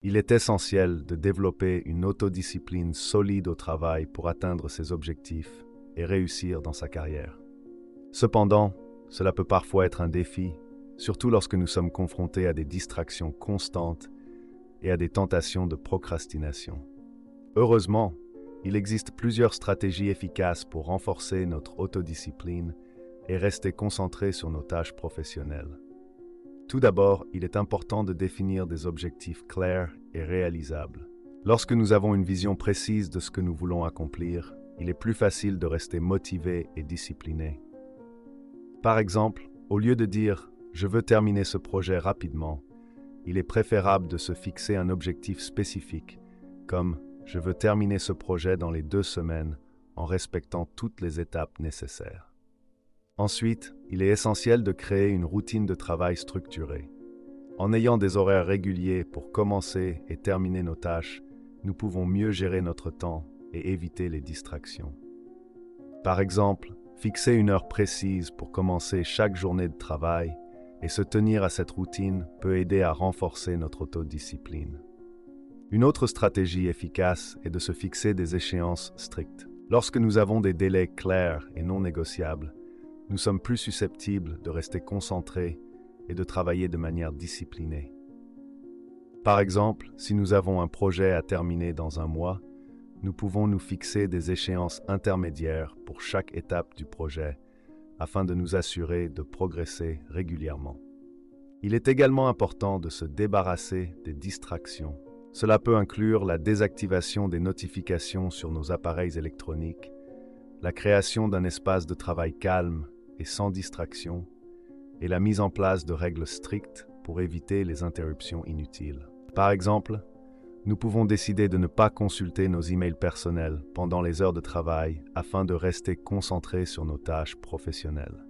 Il est essentiel de développer une autodiscipline solide au travail pour atteindre ses objectifs et réussir dans sa carrière. Cependant, cela peut parfois être un défi, surtout lorsque nous sommes confrontés à des distractions constantes et à des tentations de procrastination. Heureusement, il existe plusieurs stratégies efficaces pour renforcer notre autodiscipline et rester concentré sur nos tâches professionnelles. Tout d'abord, il est important de définir des objectifs clairs et réalisables. Lorsque nous avons une vision précise de ce que nous voulons accomplir, il est plus facile de rester motivé et discipliné. Par exemple, au lieu de dire « je veux terminer ce projet rapidement », il est préférable de se fixer un objectif spécifique, comme « je veux terminer ce projet dans les 2 semaines en respectant toutes les étapes nécessaires ». Ensuite, il est essentiel de créer une routine de travail structurée. En ayant des horaires réguliers pour commencer et terminer nos tâches, nous pouvons mieux gérer notre temps et éviter les distractions. Par exemple, fixer une heure précise pour commencer chaque journée de travail et se tenir à cette routine peut aider à renforcer notre autodiscipline. Une autre stratégie efficace est de se fixer des échéances strictes. Lorsque nous avons des délais clairs et non négociables, nous sommes plus susceptibles de rester concentrés et de travailler de manière disciplinée. Par exemple, si nous avons un projet à terminer dans un mois, nous pouvons nous fixer des échéances intermédiaires pour chaque étape du projet afin de nous assurer de progresser régulièrement. Il est également important de se débarrasser des distractions. Cela peut inclure la désactivation des notifications sur nos appareils électroniques, la création d'un espace de travail calme et sans distraction, et la mise en place de règles strictes pour éviter les interruptions inutiles. Par exemple, nous pouvons décider de ne pas consulter nos emails personnels pendant les heures de travail afin de rester concentrés sur nos tâches professionnelles.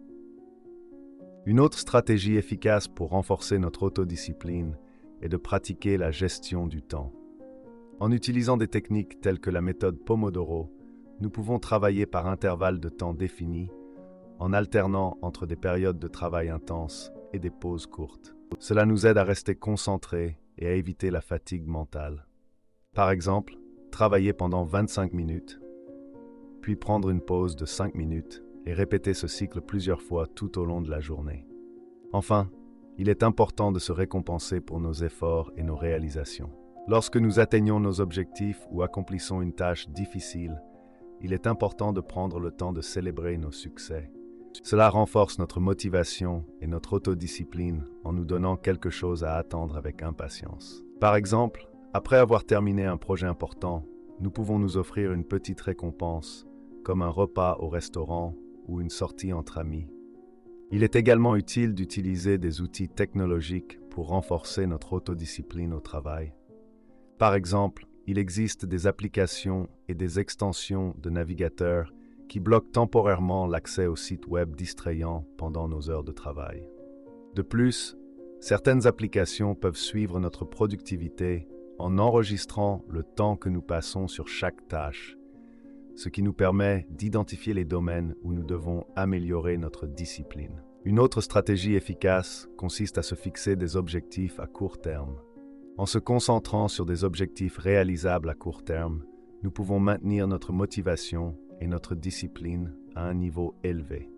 Une autre stratégie efficace pour renforcer notre autodiscipline est de pratiquer la gestion du temps. En utilisant des techniques telles que la méthode Pomodoro, nous pouvons travailler par intervalles de temps définis en alternant entre des périodes de travail intenses et des pauses courtes. Cela nous aide à rester concentrés et à éviter la fatigue mentale. Par exemple, travailler pendant 25 minutes, puis prendre une pause de 5 minutes et répéter ce cycle plusieurs fois tout au long de la journée. Enfin, il est important de se récompenser pour nos efforts et nos réalisations. Lorsque nous atteignons nos objectifs ou accomplissons une tâche difficile, il est important de prendre le temps de célébrer nos succès. Cela renforce notre motivation et notre autodiscipline en nous donnant quelque chose à attendre avec impatience. Par exemple, après avoir terminé un projet important, nous pouvons nous offrir une petite récompense, comme un repas au restaurant ou une sortie entre amis. Il est également utile d'utiliser des outils technologiques pour renforcer notre autodiscipline au travail. Par exemple, il existe des applications et des extensions de navigateurs qui bloquent temporairement l'accès aux sites web distrayants pendant nos heures de travail. De plus, certaines applications peuvent suivre notre productivité en enregistrant le temps que nous passons sur chaque tâche, ce qui nous permet d'identifier les domaines où nous devons améliorer notre discipline. Une autre stratégie efficace consiste à se fixer des objectifs à court terme. En se concentrant sur des objectifs réalisables à court terme, nous pouvons maintenir notre motivation et notre discipline à un niveau élevé.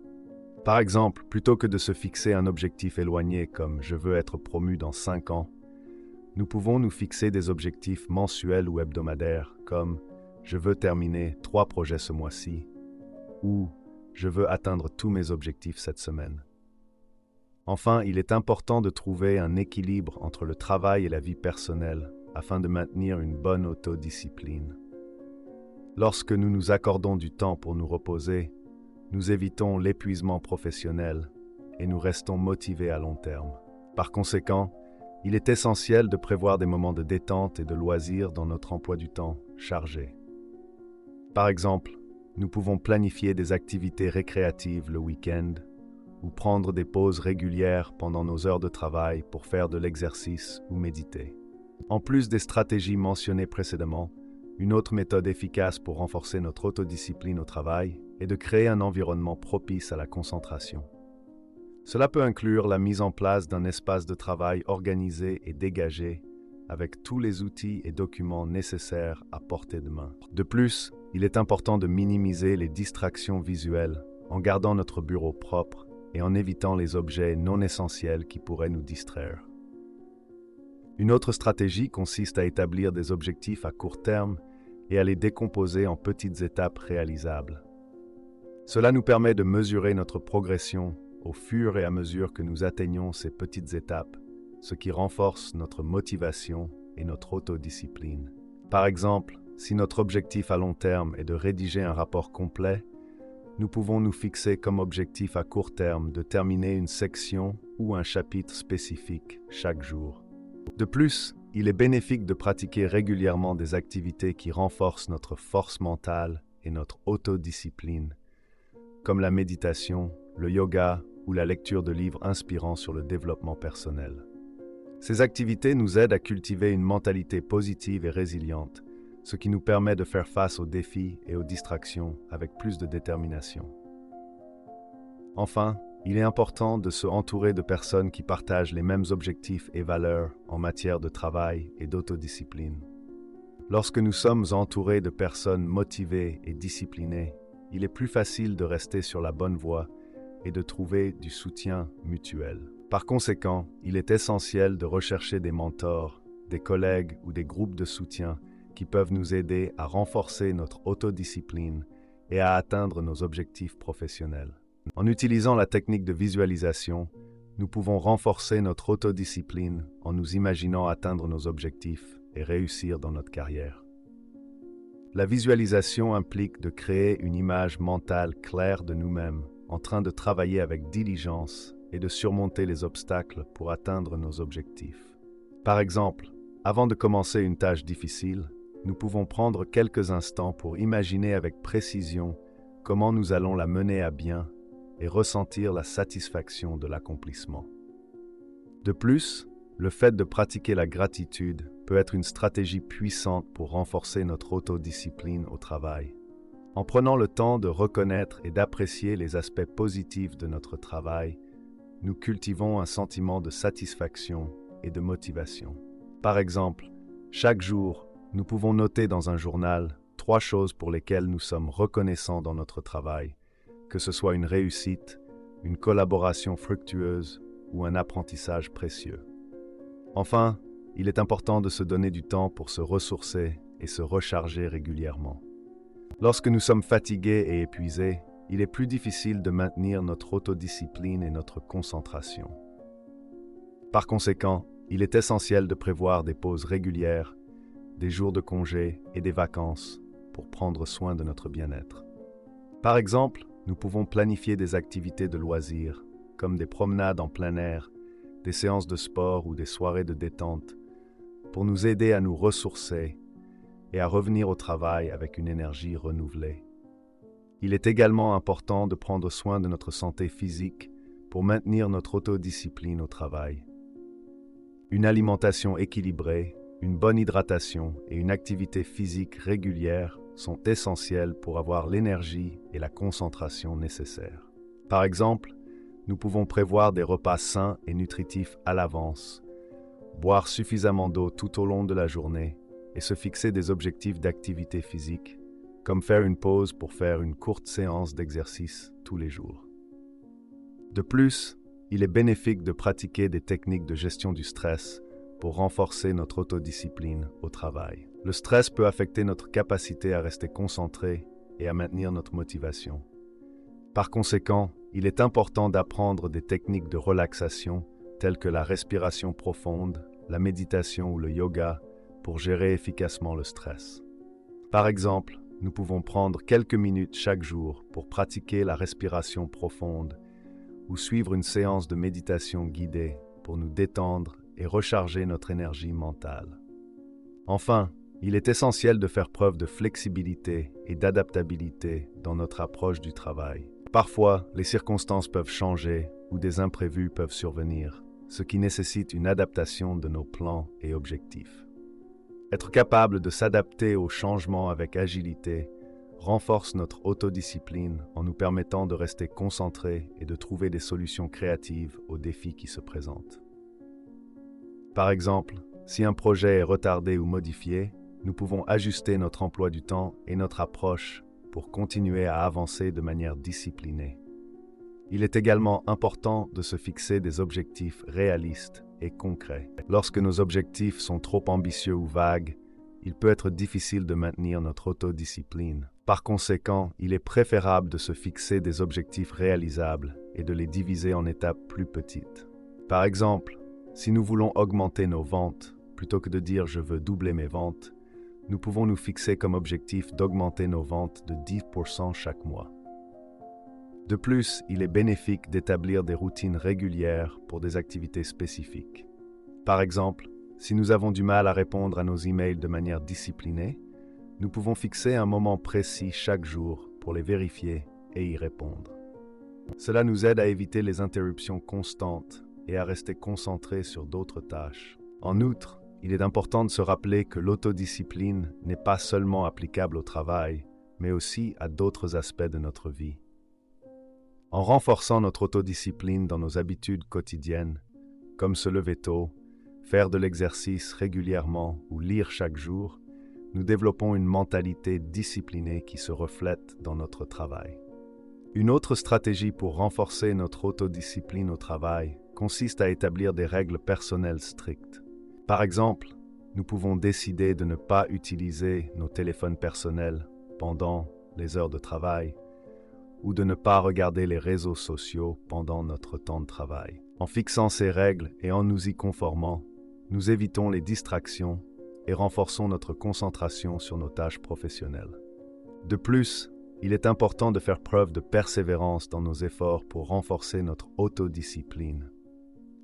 Par exemple, plutôt que de se fixer un objectif éloigné comme « je veux être promu dans 5 ans », nous pouvons nous fixer des objectifs mensuels ou hebdomadaires comme « je veux terminer 3 projets ce mois-ci » ou « je veux atteindre tous mes objectifs cette semaine ». Enfin, il est important de trouver un équilibre entre le travail et la vie personnelle afin de maintenir une bonne autodiscipline. Lorsque nous nous accordons du temps pour nous reposer, nous évitons l'épuisement professionnel et nous restons motivés à long terme. Par conséquent, il est essentiel de prévoir des moments de détente et de loisirs dans notre emploi du temps chargé. Par exemple, nous pouvons planifier des activités récréatives le week-end ou prendre des pauses régulières pendant nos heures de travail pour faire de l'exercice ou méditer. En plus des stratégies mentionnées précédemment, une autre méthode efficace pour renforcer notre autodiscipline au travail est de créer un environnement propice à la concentration. Cela peut inclure la mise en place d'un espace de travail organisé et dégagé, avec tous les outils et documents nécessaires à portée de main. De plus, il est important de minimiser les distractions visuelles en gardant notre bureau propre et en évitant les objets non essentiels qui pourraient nous distraire. Une autre stratégie consiste à établir des objectifs à court terme et à les décomposer en petites étapes réalisables. Cela nous permet de mesurer notre progression au fur et à mesure que nous atteignons ces petites étapes, ce qui renforce notre motivation et notre autodiscipline. Par exemple, si notre objectif à long terme est de rédiger un rapport complet, nous pouvons nous fixer comme objectif à court terme de terminer une section ou un chapitre spécifique chaque jour. De plus, il est bénéfique de pratiquer régulièrement des activités qui renforcent notre force mentale et notre autodiscipline, comme la méditation, le yoga ou la lecture de livres inspirants sur le développement personnel. Ces activités nous aident à cultiver une mentalité positive et résiliente, ce qui nous permet de faire face aux défis et aux distractions avec plus de détermination. Enfin, il est important de se entourer de personnes qui partagent les mêmes objectifs et valeurs en matière de travail et d'autodiscipline. Lorsque nous sommes entourés de personnes motivées et disciplinées, il est plus facile de rester sur la bonne voie et de trouver du soutien mutuel. Par conséquent, il est essentiel de rechercher des mentors, des collègues ou des groupes de soutien qui peuvent nous aider à renforcer notre autodiscipline et à atteindre nos objectifs professionnels. En utilisant la technique de visualisation, nous pouvons renforcer notre autodiscipline en nous imaginant atteindre nos objectifs et réussir dans notre carrière. La visualisation implique de créer une image mentale claire de nous-mêmes, en train de travailler avec diligence et de surmonter les obstacles pour atteindre nos objectifs. Par exemple, avant de commencer une tâche difficile, nous pouvons prendre quelques instants pour imaginer avec précision comment nous allons la mener à bien et ressentir la satisfaction de l'accomplissement. De plus, le fait de pratiquer la gratitude peut être une stratégie puissante pour renforcer notre autodiscipline au travail. En prenant le temps de reconnaître et d'apprécier les aspects positifs de notre travail, nous cultivons un sentiment de satisfaction et de motivation. Par exemple, chaque jour, nous pouvons noter dans un journal 3 choses pour lesquelles nous sommes reconnaissants dans notre travail, que ce soit une réussite, une collaboration fructueuse ou un apprentissage précieux. Enfin, il est important de se donner du temps pour se ressourcer et se recharger régulièrement. Lorsque nous sommes fatigués et épuisés, il est plus difficile de maintenir notre autodiscipline et notre concentration. Par conséquent, il est essentiel de prévoir des pauses régulières, des jours de congé et des vacances pour prendre soin de notre bien-être. Par exemple, nous pouvons planifier des activités de loisirs, comme des promenades en plein air, des séances de sport ou des soirées de détente, pour nous aider à nous ressourcer et à revenir au travail avec une énergie renouvelée. Il est également important de prendre soin de notre santé physique pour maintenir notre autodiscipline au travail. Une alimentation équilibrée, une bonne hydratation et une activité physique régulière sont essentielles pour avoir l'énergie et la concentration nécessaires. Par exemple, nous pouvons prévoir des repas sains et nutritifs à l'avance, boire suffisamment d'eau tout au long de la journée et se fixer des objectifs d'activité physique, comme faire une pause pour faire une courte séance d'exercice tous les jours. De plus, il est bénéfique de pratiquer des techniques de gestion du stress pour renforcer notre autodiscipline au travail. Le stress peut affecter notre capacité à rester concentré et à maintenir notre motivation. Par conséquent, il est important d'apprendre des techniques de relaxation telles que la respiration profonde, la méditation ou le yoga pour gérer efficacement le stress. Par exemple, nous pouvons prendre quelques minutes chaque jour pour pratiquer la respiration profonde ou suivre une séance de méditation guidée pour nous détendre et recharger notre énergie mentale. Enfin, il est essentiel de faire preuve de flexibilité et d'adaptabilité dans notre approche du travail. Parfois, les circonstances peuvent changer ou des imprévus peuvent survenir, ce qui nécessite une adaptation de nos plans et objectifs. Être capable de s'adapter aux changements avec agilité renforce notre autodiscipline en nous permettant de rester concentrés et de trouver des solutions créatives aux défis qui se présentent. Par exemple, Si un projet est retardé ou modifié, nous pouvons ajuster notre emploi du temps et notre approche pour continuer à avancer de manière disciplinée. Il est également important de se fixer des objectifs réalistes et concrets. Lorsque nos objectifs sont trop ambitieux ou vagues, il peut être difficile de maintenir notre autodiscipline. Par conséquent, il est préférable de se fixer des objectifs réalisables et de les diviser en étapes plus petites. Par exemple, si nous voulons augmenter nos ventes, plutôt que de dire « je veux doubler mes ventes », nous pouvons nous fixer comme objectif d'augmenter nos ventes de 10% chaque mois. De plus, il est bénéfique d'établir des routines régulières pour des activités spécifiques. Par exemple, si nous avons du mal à répondre à nos emails de manière disciplinée, nous pouvons fixer un moment précis chaque jour pour les vérifier et y répondre. Cela nous aide à éviter les interruptions constantes et à rester concentrés sur d'autres tâches. En outre, il est important de se rappeler que l'autodiscipline n'est pas seulement applicable au travail, mais aussi à d'autres aspects de notre vie. En renforçant notre autodiscipline dans nos habitudes quotidiennes, comme se lever tôt, faire de l'exercice régulièrement ou lire chaque jour, nous développons une mentalité disciplinée qui se reflète dans notre travail. Une autre stratégie pour renforcer notre autodiscipline au travail consiste à établir des règles personnelles strictes. Par exemple, nous pouvons décider de ne pas utiliser nos téléphones personnels pendant les heures de travail ou de ne pas regarder les réseaux sociaux pendant notre temps de travail. En fixant ces règles et en nous y conformant, nous évitons les distractions et renforçons notre concentration sur nos tâches professionnelles. De plus, il est important de faire preuve de persévérance dans nos efforts pour renforcer notre autodiscipline.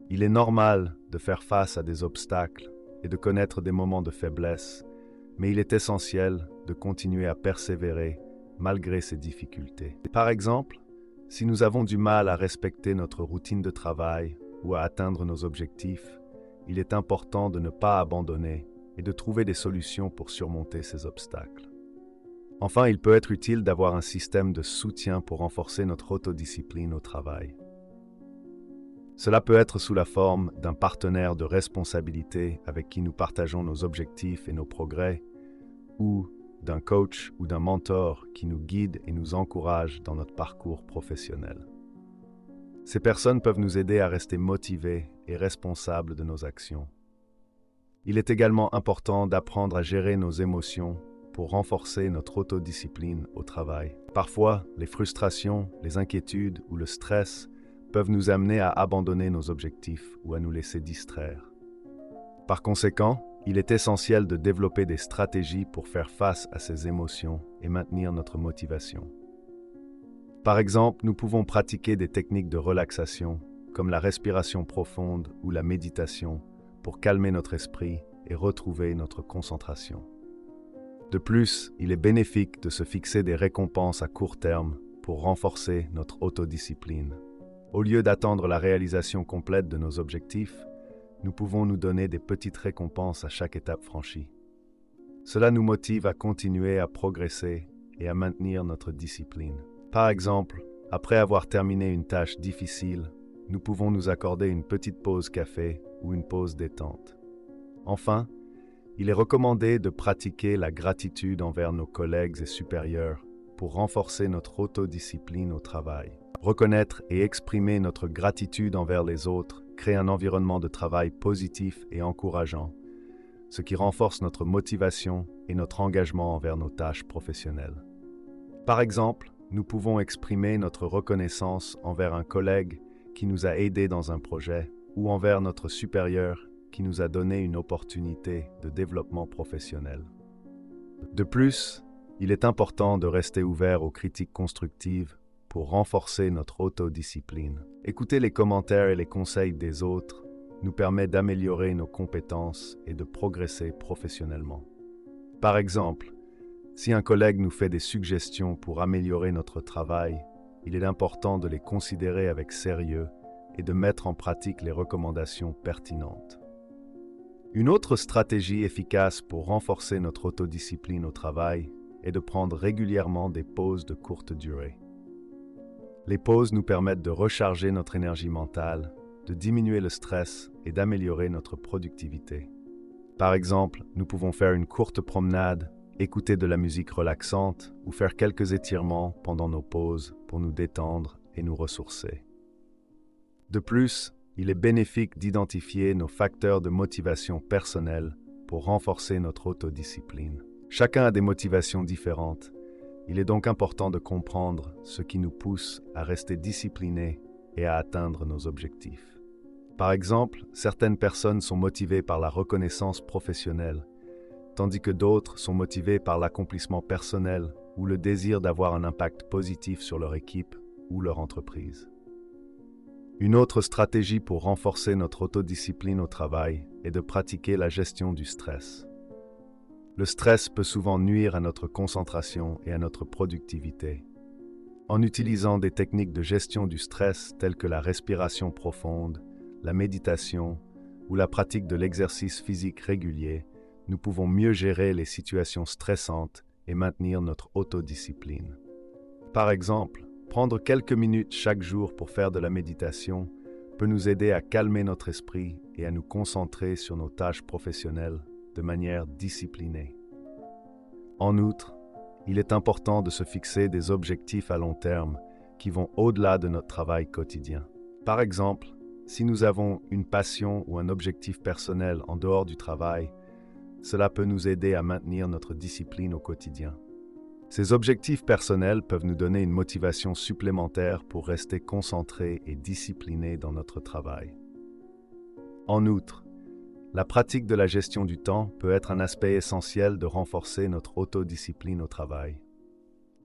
Il est normal de faire face à des obstacles et de connaître des moments de faiblesse, mais il est essentiel de continuer à persévérer malgré ces difficultés. Par exemple, si nous avons du mal à respecter notre routine de travail ou à atteindre nos objectifs, il est important de ne pas abandonner et de trouver des solutions pour surmonter ces obstacles. Enfin, il peut être utile d'avoir un système de soutien pour renforcer notre autodiscipline au travail. Cela peut être sous la forme d'un partenaire de responsabilité avec qui nous partageons nos objectifs et nos progrès, ou d'un coach ou d'un mentor qui nous guide et nous encourage dans notre parcours professionnel. Ces personnes peuvent nous aider à rester motivés et responsables de nos actions. Il est également important d'apprendre à gérer nos émotions pour renforcer notre autodiscipline au travail. Parfois, les frustrations, les inquiétudes ou le stress peuvent nous amener à abandonner nos objectifs ou à nous laisser distraire. Par conséquent, il est essentiel de développer des stratégies pour faire face à ces émotions et maintenir notre motivation. Par exemple, nous pouvons pratiquer des techniques de relaxation, comme la respiration profonde ou la méditation, pour calmer notre esprit et retrouver notre concentration. De plus, il est bénéfique de se fixer des récompenses à court terme pour renforcer notre autodiscipline. Au lieu d'attendre la réalisation complète de nos objectifs, nous pouvons nous donner des petites récompenses à chaque étape franchie. Cela nous motive à continuer à progresser et à maintenir notre discipline. Par exemple, après avoir terminé une tâche difficile, nous pouvons nous accorder une petite pause café ou une pause détente. Enfin, il est recommandé de pratiquer la gratitude envers nos collègues et supérieurs pour renforcer notre autodiscipline au travail. Reconnaître et exprimer notre gratitude envers les autres crée un environnement de travail positif et encourageant, ce qui renforce notre motivation et notre engagement envers nos tâches professionnelles. Par exemple, nous pouvons exprimer notre reconnaissance envers un collègue qui nous a aidés dans un projet ou envers notre supérieur qui nous a donné une opportunité de développement professionnel. De plus, il est important de rester ouvert aux critiques constructives pour renforcer notre autodiscipline. Écouter les commentaires et les conseils des autres nous permet d'améliorer nos compétences et de progresser professionnellement. Par exemple, si un collègue nous fait des suggestions pour améliorer notre travail, il est important de les considérer avec sérieux et de mettre en pratique les recommandations pertinentes. Une autre stratégie efficace pour renforcer notre autodiscipline au travail est de prendre régulièrement des pauses de courte durée. Les pauses nous permettent de recharger notre énergie mentale, de diminuer le stress et d'améliorer notre productivité. Par exemple, nous pouvons faire une courte promenade, écouter de la musique relaxante ou faire quelques étirements pendant nos pauses pour nous détendre et nous ressourcer. De plus, il est bénéfique d'identifier nos facteurs de motivation personnelle pour renforcer notre autodiscipline. Chacun a des motivations différentes. Il est donc important de comprendre ce qui nous pousse à rester disciplinés et à atteindre nos objectifs. Par exemple, certaines personnes sont motivées par la reconnaissance professionnelle, tandis que d'autres sont motivées par l'accomplissement personnel ou le désir d'avoir un impact positif sur leur équipe ou leur entreprise. Une autre stratégie pour renforcer notre autodiscipline au travail est de pratiquer la gestion du stress. Le stress peut souvent nuire à notre concentration et à notre productivité. En utilisant des techniques de gestion du stress telles que la respiration profonde, la méditation ou la pratique de l'exercice physique régulier, nous pouvons mieux gérer les situations stressantes et maintenir notre autodiscipline. Par exemple, prendre quelques minutes chaque jour pour faire de la méditation peut nous aider à calmer notre esprit et à nous concentrer sur nos tâches professionnelles de manière disciplinée. En outre, il est important de se fixer des objectifs à long terme qui vont au-delà de notre travail quotidien. Par exemple, si nous avons une passion ou un objectif personnel en dehors du travail, cela peut nous aider à maintenir notre discipline au quotidien. Ces objectifs personnels peuvent nous donner une motivation supplémentaire pour rester concentrés et disciplinés dans notre travail. En outre, la pratique de la gestion du temps peut être un aspect essentiel de renforcer notre autodiscipline au travail.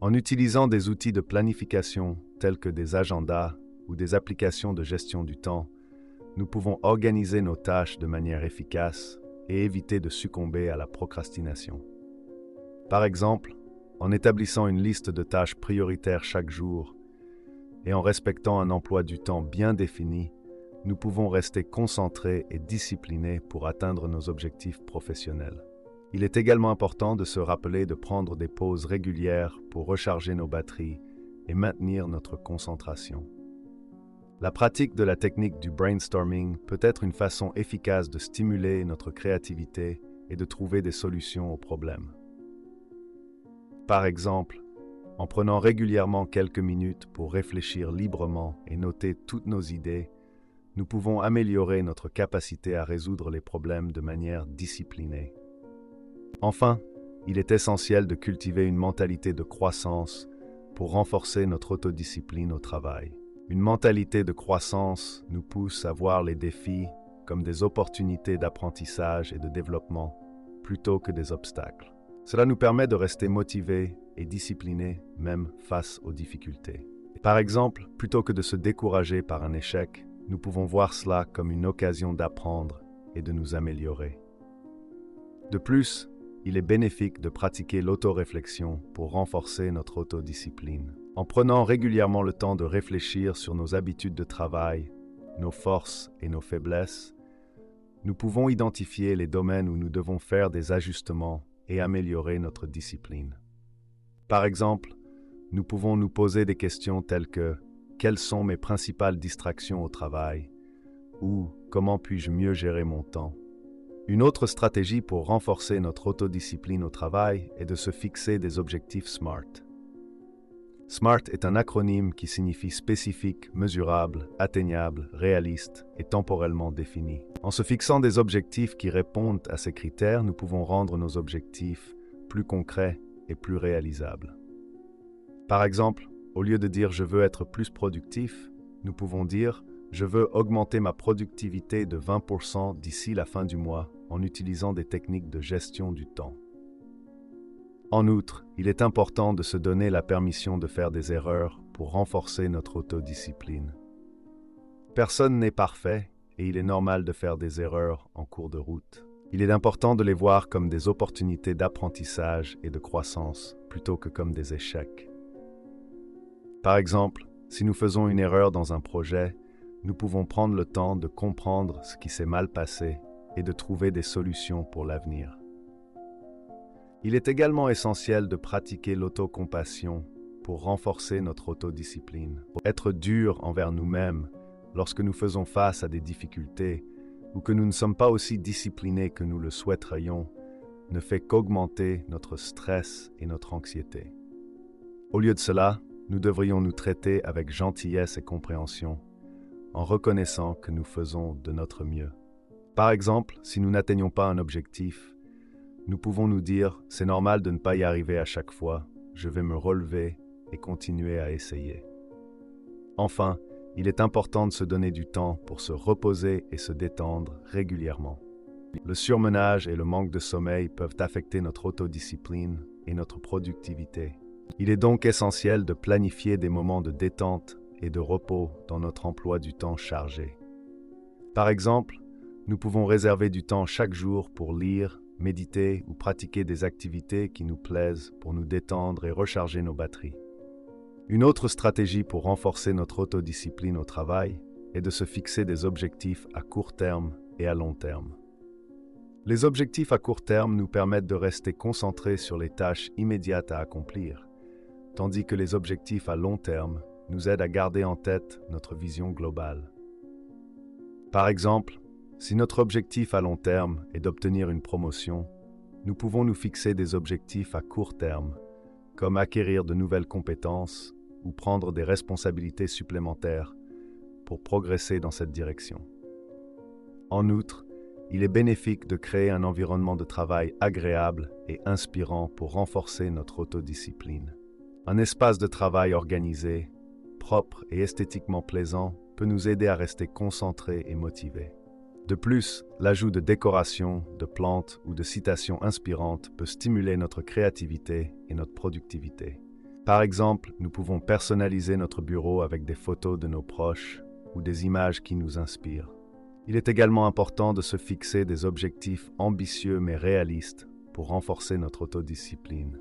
En utilisant des outils de planification tels que des agendas ou des applications de gestion du temps, nous pouvons organiser nos tâches de manière efficace et éviter de succomber à la procrastination. Par exemple, en établissant une liste de tâches prioritaires chaque jour et en respectant un emploi du temps bien défini, nous pouvons rester concentrés et disciplinés pour atteindre nos objectifs professionnels. Il est également important de se rappeler de prendre des pauses régulières pour recharger nos batteries et maintenir notre concentration. La pratique de la technique du brainstorming peut être une façon efficace de stimuler notre créativité et de trouver des solutions aux problèmes. Par exemple, en prenant régulièrement quelques minutes pour réfléchir librement et noter toutes nos idées, nous pouvons améliorer notre capacité à résoudre les problèmes de manière disciplinée. Enfin, il est essentiel de cultiver une mentalité de croissance pour renforcer notre autodiscipline au travail. Une mentalité de croissance nous pousse à voir les défis comme des opportunités d'apprentissage et de développement plutôt que des obstacles. Cela nous permet de rester motivés et disciplinés même face aux difficultés. Par exemple, plutôt que de se décourager par un échec, nous pouvons voir cela comme une occasion d'apprendre et de nous améliorer. De plus, il est bénéfique de pratiquer l'autoréflexion pour renforcer notre autodiscipline. En prenant régulièrement le temps de réfléchir sur nos habitudes de travail, nos forces et nos faiblesses, nous pouvons identifier les domaines où nous devons faire des ajustements et améliorer notre discipline. Par exemple, nous pouvons nous poser des questions telles que « Quelles sont mes principales distractions au travail ?» ou « Comment puis-je mieux gérer mon temps ?» Une autre stratégie pour renforcer notre autodiscipline au travail est de se fixer des objectifs SMART. SMART est un acronyme qui signifie spécifique, mesurable, atteignable, réaliste et temporellement défini. En se fixant des objectifs qui répondent à ces critères, nous pouvons rendre nos objectifs plus concrets et plus réalisables. Par exemple, au lieu de dire « je veux être plus productif », nous pouvons dire « je veux augmenter ma productivité de 20% d'ici la fin du mois en utilisant des techniques de gestion du temps ». En outre, il est important de se donner la permission de faire des erreurs pour renforcer notre autodiscipline. Personne n'est parfait et il est normal de faire des erreurs en cours de route. Il est important de les voir comme des opportunités d'apprentissage et de croissance plutôt que comme des échecs. Par exemple, si nous faisons une erreur dans un projet, nous pouvons prendre le temps de comprendre ce qui s'est mal passé et de trouver des solutions pour l'avenir. Il est également essentiel de pratiquer l'autocompassion pour renforcer notre autodiscipline. Être dur envers nous-mêmes lorsque nous faisons face à des difficultés ou que nous ne sommes pas aussi disciplinés que nous le souhaiterions ne fait qu'augmenter notre stress et notre anxiété. Au lieu de cela, nous devrions nous traiter avec gentillesse et compréhension, en reconnaissant que nous faisons de notre mieux. Par exemple, si nous n'atteignons pas un objectif, nous pouvons nous dire « c'est normal de ne pas y arriver à chaque fois, je vais me relever et continuer à essayer ». Enfin, il est important de se donner du temps pour se reposer et se détendre régulièrement. Le surmenage et le manque de sommeil peuvent affecter notre autodiscipline et notre productivité. Il est donc essentiel de planifier des moments de détente et de repos dans notre emploi du temps chargé. Par exemple, nous pouvons réserver du temps chaque jour pour lire, méditer ou pratiquer des activités qui nous plaisent pour nous détendre et recharger nos batteries. Une autre stratégie pour renforcer notre autodiscipline au travail est de se fixer des objectifs à court terme et à long terme. Les objectifs à court terme nous permettent de rester concentrés sur les tâches immédiates à accomplir, tandis que les objectifs à long terme nous aident à garder en tête notre vision globale. Par exemple, si notre objectif à long terme est d'obtenir une promotion, nous pouvons nous fixer des objectifs à court terme, comme acquérir de nouvelles compétences ou prendre des responsabilités supplémentaires pour progresser dans cette direction. En outre, il est bénéfique de créer un environnement de travail agréable et inspirant pour renforcer notre autodiscipline. Un espace de travail organisé, propre et esthétiquement plaisant peut nous aider à rester concentrés et motivés. De plus, l'ajout de décorations, de plantes ou de citations inspirantes peut stimuler notre créativité et notre productivité. Par exemple, nous pouvons personnaliser notre bureau avec des photos de nos proches ou des images qui nous inspirent. Il est également important de se fixer des objectifs ambitieux mais réalistes pour renforcer notre autodiscipline.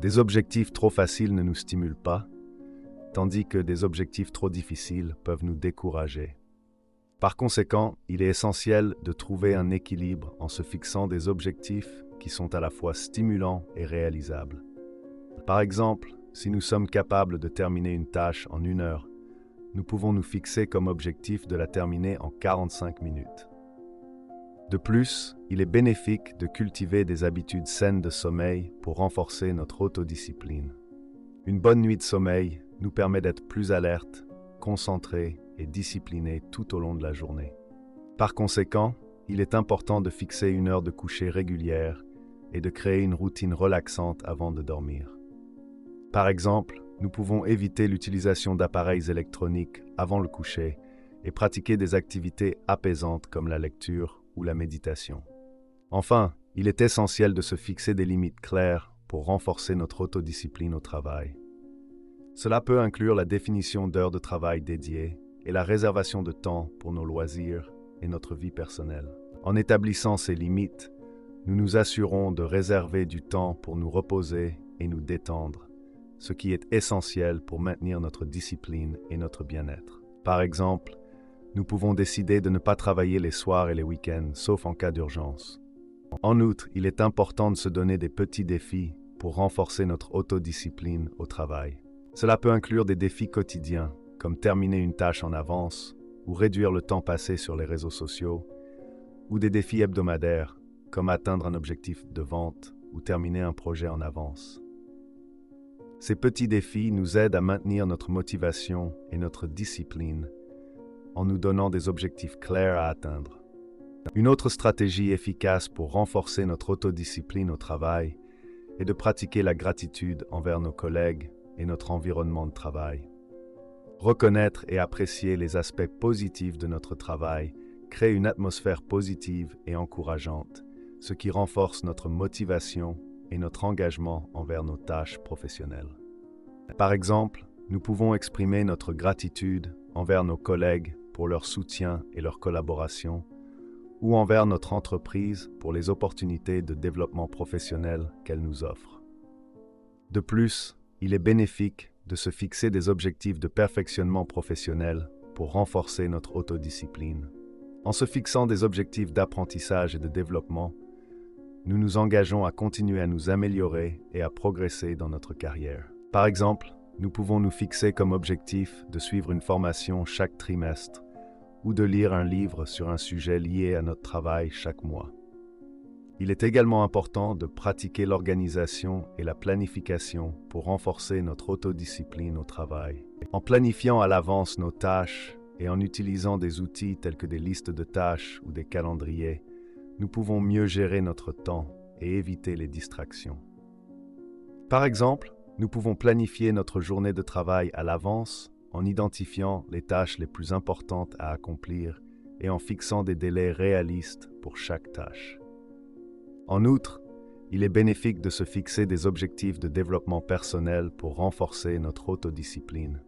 Des objectifs trop faciles ne nous stimulent pas, tandis que des objectifs trop difficiles peuvent nous décourager. Par conséquent, il est essentiel de trouver un équilibre en se fixant des objectifs qui sont à la fois stimulants et réalisables. Par exemple, si nous sommes capables de terminer une tâche en 1 heure, nous pouvons nous fixer comme objectif de la terminer en 45 minutes. De plus, il est bénéfique de cultiver des habitudes saines de sommeil pour renforcer notre autodiscipline. Une bonne nuit de sommeil nous permet d'être plus alertes, concentrés et disciplinés tout au long de la journée. Par conséquent, il est important de fixer 1 heure de coucher régulière et de créer une routine relaxante avant de dormir. Par exemple, nous pouvons éviter l'utilisation d'appareils électroniques avant le coucher et pratiquer des activités apaisantes comme la lecture ou la méditation. Enfin, il est essentiel de se fixer des limites claires pour renforcer notre autodiscipline au travail. Cela peut inclure la définition d'heures de travail dédiées et la réservation de temps pour nos loisirs et notre vie personnelle. En établissant ces limites, nous nous assurons de réserver du temps pour nous reposer et nous détendre, ce qui est essentiel pour maintenir notre discipline et notre bien-être. Par exemple, nous pouvons décider de ne pas travailler les soirs et les week-ends, sauf en cas d'urgence. En outre, il est important de se donner des petits défis pour renforcer notre autodiscipline au travail. Cela peut inclure des défis quotidiens, comme terminer une tâche en avance ou réduire le temps passé sur les réseaux sociaux, ou des défis hebdomadaires, comme atteindre un objectif de vente ou terminer un projet en avance. Ces petits défis nous aident à maintenir notre motivation et notre discipline en nous donnant des objectifs clairs à atteindre. Une autre stratégie efficace pour renforcer notre autodiscipline au travail est de pratiquer la gratitude envers nos collègues et notre environnement de travail. Reconnaître et apprécier les aspects positifs de notre travail crée une atmosphère positive et encourageante, ce qui renforce notre motivation et notre engagement envers nos tâches professionnelles. Par exemple, nous pouvons exprimer notre gratitude envers nos collègues pour leur soutien et leur collaboration, ou envers notre entreprise pour les opportunités de développement professionnel qu'elle nous offre. De plus, il est bénéfique de se fixer des objectifs de perfectionnement professionnel pour renforcer notre autodiscipline. En se fixant des objectifs d'apprentissage et de développement, nous nous engageons à continuer à nous améliorer et à progresser dans notre carrière. Par exemple, nous pouvons nous fixer comme objectif de suivre une formation chaque trimestre ou de lire un livre sur un sujet lié à notre travail chaque mois. Il est également important de pratiquer l'organisation et la planification pour renforcer notre autodiscipline au travail. En planifiant à l'avance nos tâches et en utilisant des outils tels que des listes de tâches ou des calendriers, nous pouvons mieux gérer notre temps et éviter les distractions. Par exemple, nous pouvons planifier notre journée de travail à l'avance en identifiant les tâches les plus importantes à accomplir et en fixant des délais réalistes pour chaque tâche. En outre, il est bénéfique de se fixer des objectifs de développement personnel pour renforcer notre autodiscipline.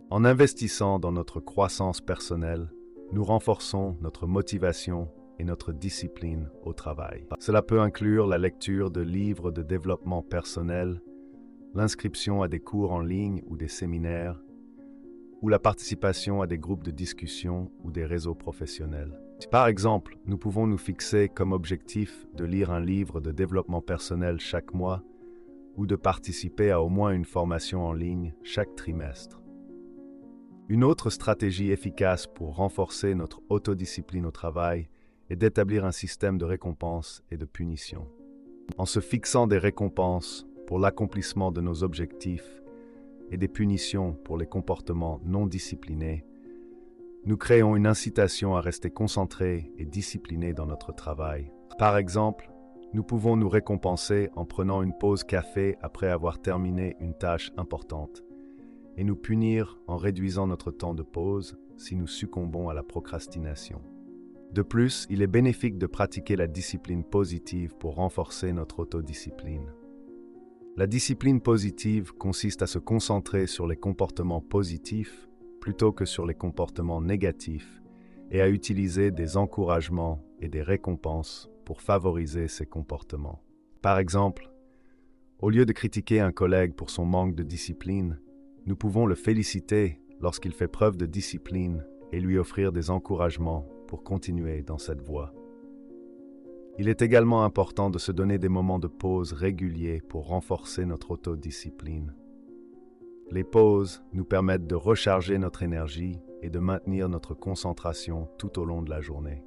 En investissant dans notre croissance personnelle, nous renforçons notre motivation et notre discipline au travail. Cela peut inclure la lecture de livres de développement personnel, l'inscription à des cours en ligne ou des séminaires, ou la participation à des groupes de discussion ou des réseaux professionnels. Par exemple, nous pouvons nous fixer comme objectif de lire un livre de développement personnel chaque mois ou de participer à au moins une formation en ligne chaque trimestre. Une autre stratégie efficace pour renforcer notre autodiscipline au travail est d'établir un système de récompenses et de punitions. En se fixant des récompenses pour l'accomplissement de nos objectifs et des punitions pour les comportements non disciplinés, nous créons une incitation à rester concentrés et disciplinés dans notre travail. Par exemple, nous pouvons nous récompenser en prenant une pause café après avoir terminé une tâche importante et nous punir en réduisant notre temps de pause si nous succombons à la procrastination. De plus, il est bénéfique de pratiquer la discipline positive pour renforcer notre autodiscipline. La discipline positive consiste à se concentrer sur les comportements positifs plutôt que sur les comportements négatifs et à utiliser des encouragements et des récompenses pour favoriser ces comportements. Par exemple, au lieu de critiquer un collègue pour son manque de discipline, nous pouvons le féliciter lorsqu'il fait preuve de discipline et lui offrir des encouragements pour continuer dans cette voie. Il est également important de se donner des moments de pause réguliers pour renforcer notre autodiscipline. Les pauses nous permettent de recharger notre énergie et de maintenir notre concentration tout au long de la journée.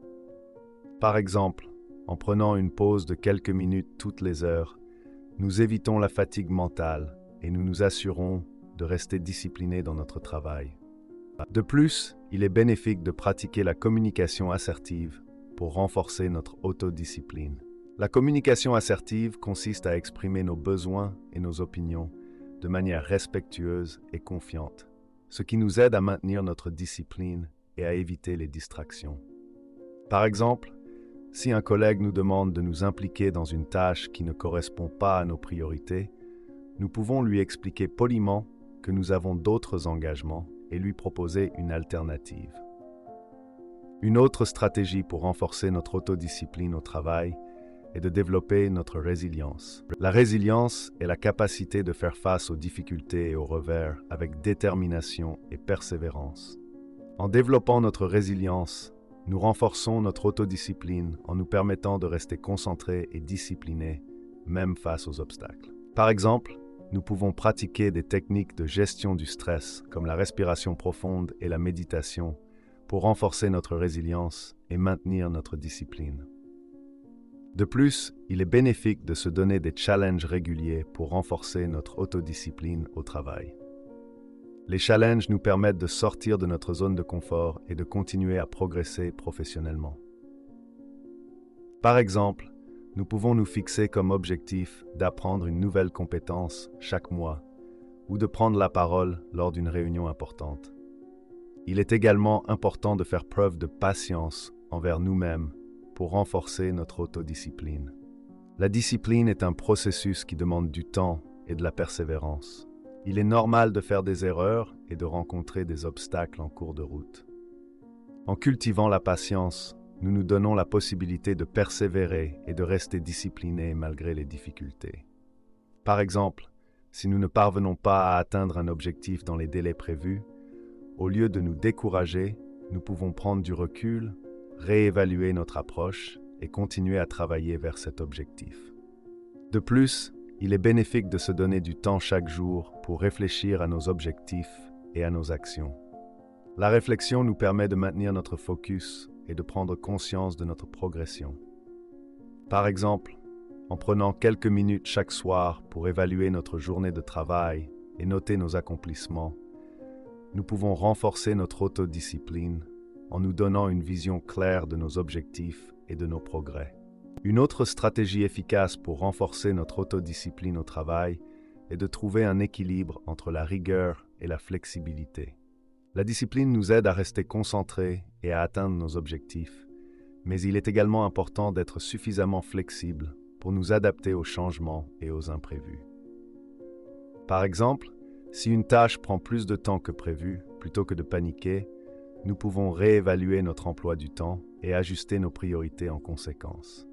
Par exemple, en prenant une pause de quelques minutes toutes les heures, nous évitons la fatigue mentale et nous nous assurons de rester disciplinés dans notre travail. De plus, il est bénéfique de pratiquer la communication assertive pour renforcer notre autodiscipline. La communication assertive consiste à exprimer nos besoins et nos opinions de manière respectueuse et confiante, ce qui nous aide à maintenir notre discipline et à éviter les distractions. Par exemple, si un collègue nous demande de nous impliquer dans une tâche qui ne correspond pas à nos priorités, nous pouvons lui expliquer poliment que nous avons d'autres engagements et lui proposer une alternative. Une autre stratégie pour renforcer notre autodiscipline au travail est de développer notre résilience. La résilience est la capacité de faire face aux difficultés et aux revers avec détermination et persévérance. En développant notre résilience, nous renforçons notre autodiscipline en nous permettant de rester concentrés et disciplinés, même face aux obstacles. Par exemple, nous pouvons pratiquer des techniques de gestion du stress, comme la respiration profonde et la méditation, pour renforcer notre résilience et maintenir notre discipline. De plus, il est bénéfique de se donner des challenges réguliers pour renforcer notre autodiscipline au travail. Les challenges nous permettent de sortir de notre zone de confort et de continuer à progresser professionnellement. Par exemple, nous pouvons nous fixer comme objectif d'apprendre une nouvelle compétence chaque mois ou de prendre la parole lors d'une réunion importante. Il est également important de faire preuve de patience envers nous-mêmes pour renforcer notre autodiscipline. La discipline est un processus qui demande du temps et de la persévérance. Il est normal de faire des erreurs et de rencontrer des obstacles en cours de route. En cultivant la patience, nous nous donnons la possibilité de persévérer et de rester disciplinés malgré les difficultés. Par exemple, si nous ne parvenons pas à atteindre un objectif dans les délais prévus, au lieu de nous décourager, nous pouvons prendre du recul, réévaluer notre approche et continuer à travailler vers cet objectif. De plus, il est bénéfique de se donner du temps chaque jour pour réfléchir à nos objectifs et à nos actions. La réflexion nous permet de maintenir notre focus et de prendre conscience de notre progression. Par exemple, en prenant quelques minutes chaque soir pour évaluer notre journée de travail et noter nos accomplissements, nous pouvons renforcer notre autodiscipline en nous donnant une vision claire de nos objectifs et de nos progrès. Une autre stratégie efficace pour renforcer notre autodiscipline au travail est de trouver un équilibre entre la rigueur et la flexibilité. La discipline nous aide à rester concentrés et à atteindre nos objectifs, mais il est également important d'être suffisamment flexible pour nous adapter aux changements et aux imprévus. Par exemple, si une tâche prend plus de temps que prévu, plutôt que de paniquer, nous pouvons réévaluer notre emploi du temps et ajuster nos priorités en conséquence.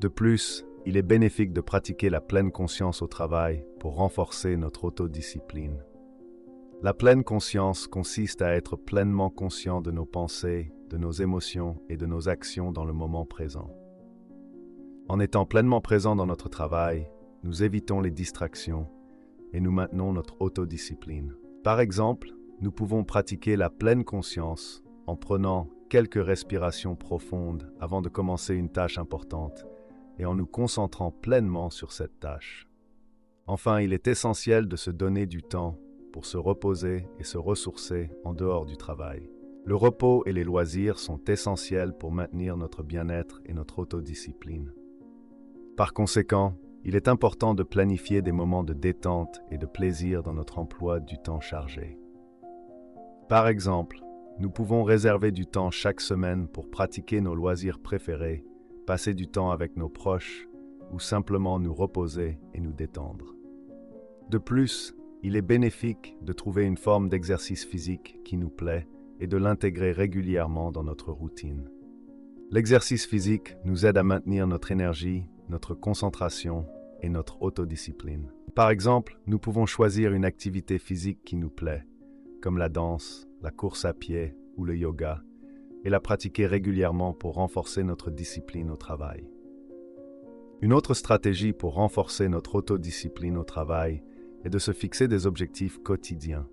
De plus, il est bénéfique de pratiquer la pleine conscience au travail pour renforcer notre autodiscipline. La pleine conscience consiste à être pleinement conscient de nos pensées, de nos émotions et de nos actions dans le moment présent. En étant pleinement présents dans notre travail, nous évitons les distractions et nous maintenons notre autodiscipline. Par exemple, nous pouvons pratiquer la pleine conscience en prenant quelques respirations profondes avant de commencer une tâche importante et en nous concentrant pleinement sur cette tâche. Enfin, il est essentiel de se donner du temps pour se reposer et se ressourcer en dehors du travail. Le repos et les loisirs sont essentiels pour maintenir notre bien-être et notre autodiscipline. Par conséquent, il est important de planifier des moments de détente et de plaisir dans notre emploi du temps chargé. Par exemple, nous pouvons réserver du temps chaque semaine pour pratiquer nos loisirs préférés, passer du temps avec nos proches ou simplement nous reposer et nous détendre. De plus, il est bénéfique de trouver une forme d'exercice physique qui nous plaît et de l'intégrer régulièrement dans notre routine. L'exercice physique nous aide à maintenir notre énergie, notre concentration et notre autodiscipline. Par exemple, nous pouvons choisir une activité physique qui nous plaît, comme la danse, la course à pied ou le yoga, et la pratiquer régulièrement pour renforcer notre discipline au travail. Une autre stratégie pour renforcer notre autodiscipline au travail est de se fixer des objectifs quotidiens.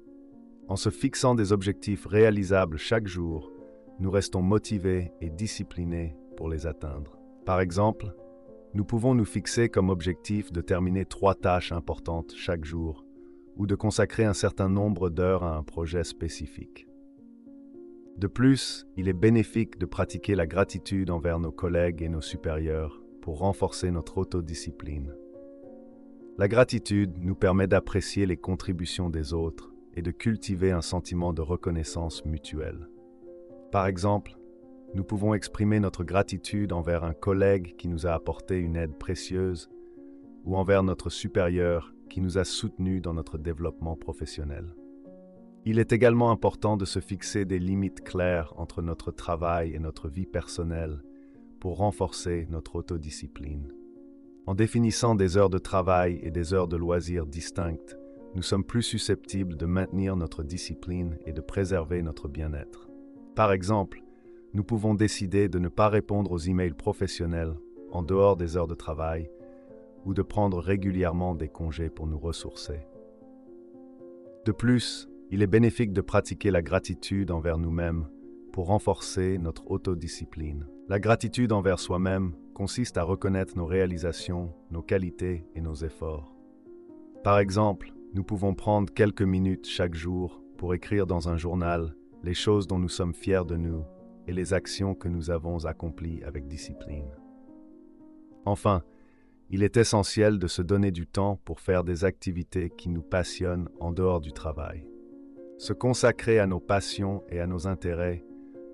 En se fixant des objectifs réalisables chaque jour, nous restons motivés et disciplinés pour les atteindre. Par exemple, nous pouvons nous fixer comme objectif de terminer 3 tâches importantes chaque jour ou de consacrer un certain nombre d'heures à un projet spécifique. De plus, il est bénéfique de pratiquer la gratitude envers nos collègues et nos supérieurs pour renforcer notre autodiscipline. La gratitude nous permet d'apprécier les contributions des autres et de cultiver un sentiment de reconnaissance mutuelle. Par exemple, nous pouvons exprimer notre gratitude envers un collègue qui nous a apporté une aide précieuse ou envers notre supérieur qui nous a soutenus dans notre développement professionnel. Il est également important de se fixer des limites claires entre notre travail et notre vie personnelle pour renforcer notre autodiscipline. En définissant des heures de travail et des heures de loisirs distinctes, nous sommes plus susceptibles de maintenir notre discipline et de préserver notre bien-être. Par exemple, nous pouvons décider de ne pas répondre aux emails professionnels en dehors des heures de travail ou de prendre régulièrement des congés pour nous ressourcer. De plus, il est bénéfique de pratiquer la gratitude envers nous-mêmes pour renforcer notre autodiscipline. La gratitude envers soi-même consiste à reconnaître nos réalisations, nos qualités et nos efforts. Par exemple, nous pouvons prendre quelques minutes chaque jour pour écrire dans un journal les choses dont nous sommes fiers de nous et les actions que nous avons accomplies avec discipline. Enfin, il est essentiel de se donner du temps pour faire des activités qui nous passionnent en dehors du travail. Se consacrer à nos passions et à nos intérêts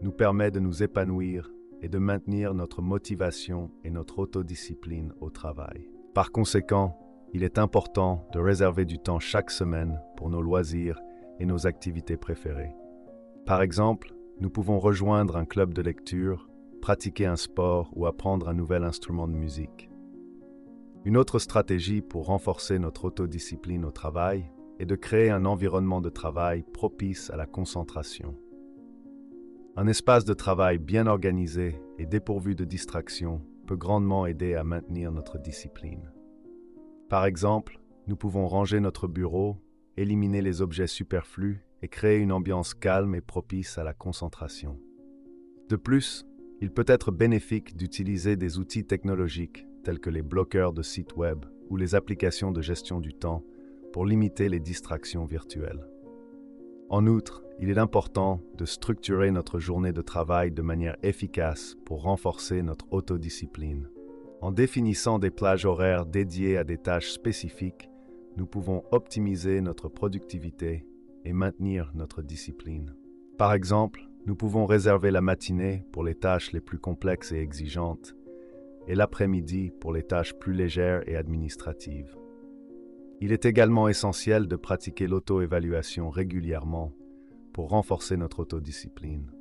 nous permet de nous épanouir et de maintenir notre motivation et notre autodiscipline au travail. Par conséquent, il est important de réserver du temps chaque semaine pour nos loisirs et nos activités préférées. Par exemple, nous pouvons rejoindre un club de lecture, pratiquer un sport ou apprendre un nouvel instrument de musique. Une autre stratégie pour renforcer notre autodiscipline au travail est de créer un environnement de travail propice à la concentration. Un espace de travail bien organisé et dépourvu de distractions peut grandement aider à maintenir notre discipline. Par exemple, nous pouvons ranger notre bureau, éliminer les objets superflus et créer une ambiance calme et propice à la concentration. De plus, il peut être bénéfique d'utiliser des outils technologiques tels que les bloqueurs de sites web ou les applications de gestion du temps pour limiter les distractions virtuelles. En outre, il est important de structurer notre journée de travail de manière efficace pour renforcer notre autodiscipline. En définissant des plages horaires dédiées à des tâches spécifiques, nous pouvons optimiser notre productivité et maintenir notre discipline. Par exemple, nous pouvons réserver la matinée pour les tâches les plus complexes et exigeantes et l'après-midi pour les tâches plus légères et administratives. Il est également essentiel de pratiquer l'auto-évaluation régulièrement pour renforcer notre autodiscipline.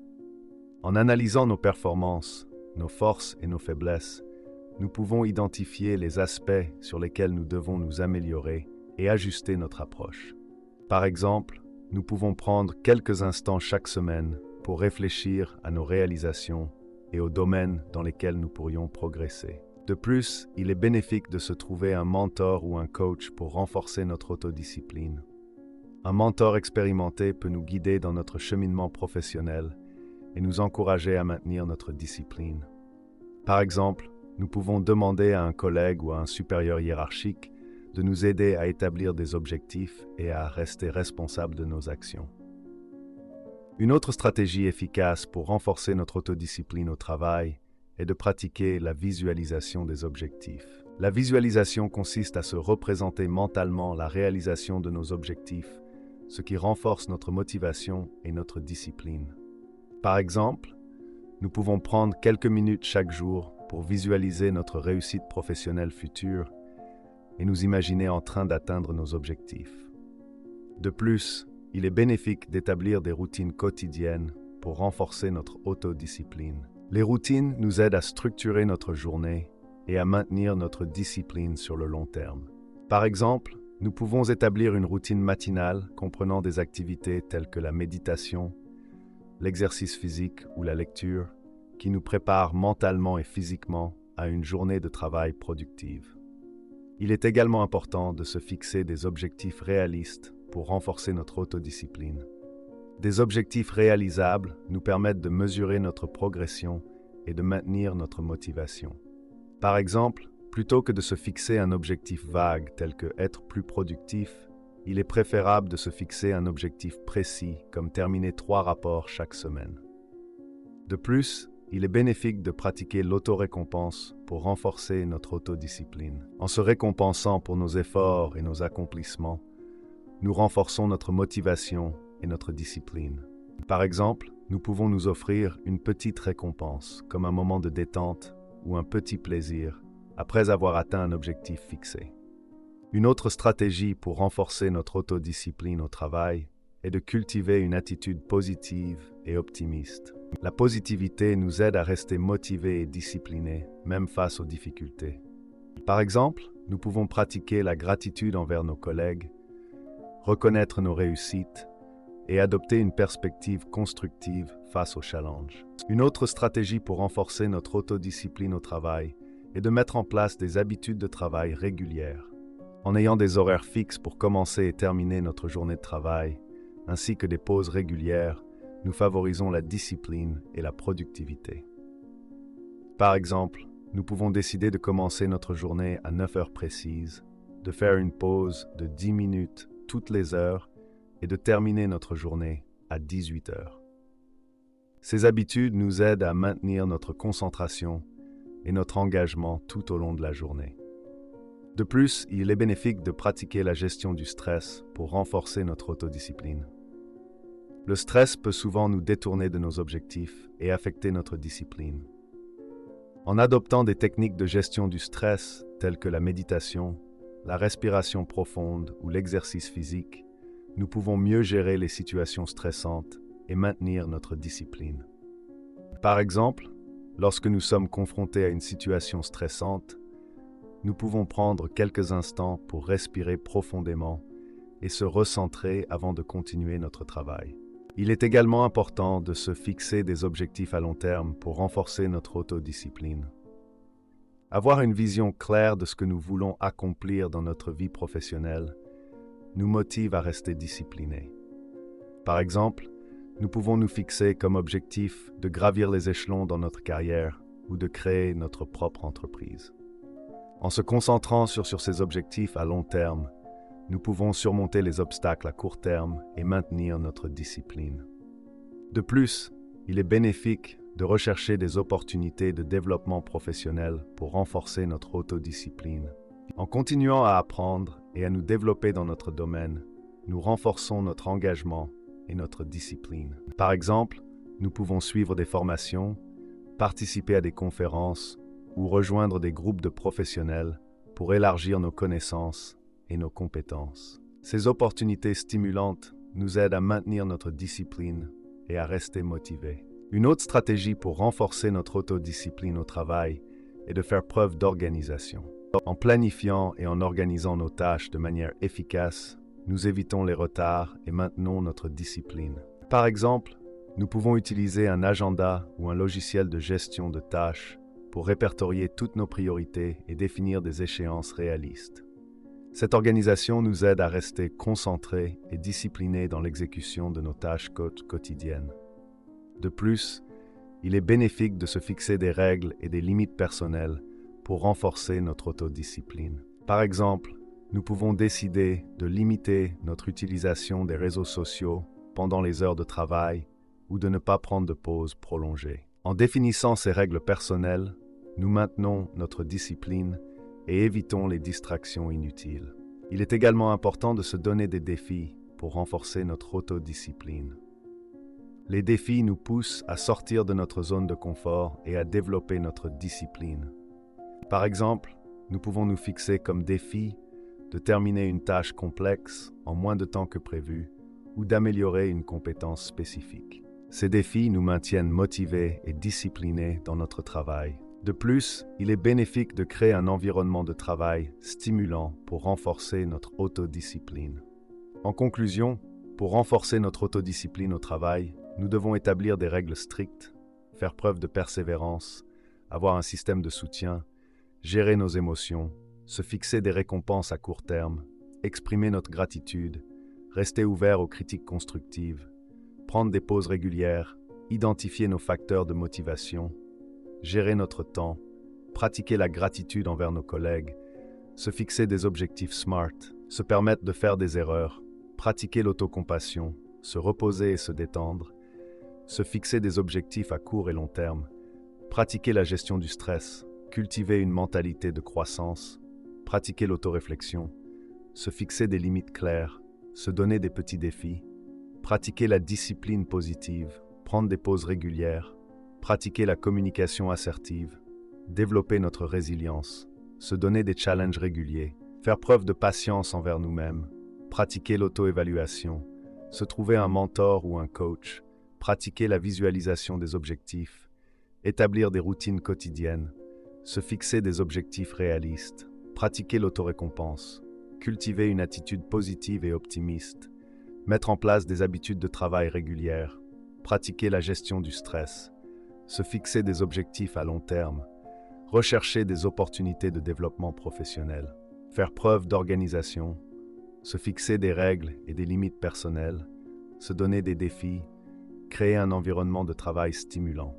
En analysant nos performances, nos forces et nos faiblesses, nous pouvons identifier les aspects sur lesquels nous devons nous améliorer et ajuster notre approche. Par exemple, nous pouvons prendre quelques instants chaque semaine pour réfléchir à nos réalisations et aux domaines dans lesquels nous pourrions progresser. De plus, il est bénéfique de se trouver un mentor ou un coach pour renforcer notre autodiscipline. Un mentor expérimenté peut nous guider dans notre cheminement professionnel et nous encourager à maintenir notre discipline. Par exemple, nous pouvons demander à un collègue ou à un supérieur hiérarchique de nous aider à établir des objectifs et à rester responsables de nos actions. Une autre stratégie efficace pour renforcer notre autodiscipline au travail est de pratiquer la visualisation des objectifs. La visualisation consiste à se représenter mentalement la réalisation de nos objectifs, ce qui renforce notre motivation et notre discipline. Par exemple, nous pouvons prendre quelques minutes chaque jour pour visualiser notre réussite professionnelle future et nous imaginer en train d'atteindre nos objectifs. De plus, il est bénéfique d'établir des routines quotidiennes pour renforcer notre autodiscipline. Les routines nous aident à structurer notre journée et à maintenir notre discipline sur le long terme. Par exemple, nous pouvons établir une routine matinale comprenant des activités telles que la méditation, l'exercice physique ou la lecture, qui nous préparent mentalement et physiquement à une journée de travail productive. Il est également important de se fixer des objectifs réalistes pour renforcer notre autodiscipline. Des objectifs réalisables nous permettent de mesurer notre progression et de maintenir notre motivation. Par exemple, plutôt que de se fixer un objectif vague tel que être plus productif, il est préférable de se fixer un objectif précis comme terminer 3 rapports chaque semaine. De plus, il est bénéfique de pratiquer l'autorécompense pour renforcer notre autodiscipline. En se récompensant pour nos efforts et nos accomplissements, nous renforçons notre motivation et notre discipline. Par exemple, nous pouvons nous offrir une petite récompense, comme un moment de détente ou un petit plaisir, après avoir atteint un objectif fixé. Une autre stratégie pour renforcer notre autodiscipline au travail est de cultiver une attitude positive et optimiste. La positivité nous aide à rester motivés et disciplinés, même face aux difficultés. Par exemple, nous pouvons pratiquer la gratitude envers nos collègues, reconnaître nos réussites et adopter une perspective constructive face aux challenges. Une autre stratégie pour renforcer notre autodiscipline au travail est de mettre en place des habitudes de travail régulières. En ayant des horaires fixes pour commencer et terminer notre journée de travail, ainsi que des pauses régulières, nous favorisons la discipline et la productivité. Par exemple, nous pouvons décider de commencer notre journée à 9 heures précises, de faire une pause de 10 minutes toutes les heures et de terminer notre journée à 18 heures. Ces habitudes nous aident à maintenir notre concentration et notre engagement tout au long de la journée. De plus, il est bénéfique de pratiquer la gestion du stress pour renforcer notre autodiscipline. Le stress peut souvent nous détourner de nos objectifs et affecter notre discipline. En adoptant des techniques de gestion du stress telles que la méditation, la respiration profonde ou l'exercice physique, nous pouvons mieux gérer les situations stressantes et maintenir notre discipline. Par exemple, lorsque nous sommes confrontés à une situation stressante, nous pouvons prendre quelques instants pour respirer profondément et se recentrer avant de continuer notre travail. Il est également important de se fixer des objectifs à long terme pour renforcer notre autodiscipline. Avoir une vision claire de ce que nous voulons accomplir dans notre vie professionnelle nous motive à rester disciplinés. Par exemple, nous pouvons nous fixer comme objectif de gravir les échelons dans notre carrière ou de créer notre propre entreprise. En se concentrant sur ces objectifs à long terme, nous pouvons surmonter les obstacles à court terme et maintenir notre discipline. De plus, il est bénéfique de rechercher des opportunités de développement professionnel pour renforcer notre autodiscipline. En continuant à apprendre et à nous développer dans notre domaine, nous renforçons notre engagement et notre discipline. Par exemple, nous pouvons suivre des formations, participer à des conférences ou rejoindre des groupes de professionnels pour élargir nos connaissances et nos compétences. Ces opportunités stimulantes nous aident à maintenir notre discipline et à rester motivés. Une autre stratégie pour renforcer notre autodiscipline au travail est de faire preuve d'organisation. En planifiant et en organisant nos tâches de manière efficace, nous évitons les retards et maintenons notre discipline. Par exemple, nous pouvons utiliser un agenda ou un logiciel de gestion de tâches pour répertorier toutes nos priorités et définir des échéances réalistes. Cette organisation nous aide à rester concentrés et disciplinés dans l'exécution de nos tâches quotidiennes. De plus, il est bénéfique de se fixer des règles et des limites personnelles pour renforcer notre autodiscipline. Par exemple, nous pouvons décider de limiter notre utilisation des réseaux sociaux pendant les heures de travail ou de ne pas prendre de pauses prolongées. En définissant ces règles personnelles, nous maintenons notre discipline et évitons les distractions inutiles. Il est également important de se donner des défis pour renforcer notre autodiscipline. Les défis nous poussent à sortir de notre zone de confort et à développer notre discipline. Par exemple, nous pouvons nous fixer comme défi de terminer une tâche complexe en moins de temps que prévu ou d'améliorer une compétence spécifique. Ces défis nous maintiennent motivés et disciplinés dans notre travail. De plus, il est bénéfique de créer un environnement de travail stimulant pour renforcer notre autodiscipline. En conclusion, pour renforcer notre autodiscipline au travail, nous devons établir des règles strictes, faire preuve de persévérance, avoir un système de soutien, gérer nos émotions, se fixer des récompenses à court terme, exprimer notre gratitude, rester ouvert aux critiques constructives, prendre des pauses régulières, identifier nos facteurs de motivation, gérer notre temps, pratiquer la gratitude envers nos collègues, se fixer des objectifs SMART, se permettre de faire des erreurs, pratiquer l'autocompassion, se reposer et se détendre, se fixer des objectifs à court et long terme, pratiquer la gestion du stress, cultiver une mentalité de croissance, pratiquer l'autoréflexion, se fixer des limites claires, se donner des petits défis, pratiquer la discipline positive, prendre des pauses régulières, pratiquer la communication assertive, développer notre résilience, se donner des challenges réguliers, faire preuve de patience envers nous-mêmes, pratiquer l'auto-évaluation, se trouver un mentor ou un coach, pratiquer la visualisation des objectifs, établir des routines quotidiennes, se fixer des objectifs réalistes, pratiquer l'autorécompense, cultiver une attitude positive et optimiste, mettre en place des habitudes de travail régulières, pratiquer la gestion du stress, se fixer des objectifs à long terme, rechercher des opportunités de développement professionnel, faire preuve d'organisation, se fixer des règles et des limites personnelles, se donner des défis, créer un environnement de travail stimulant.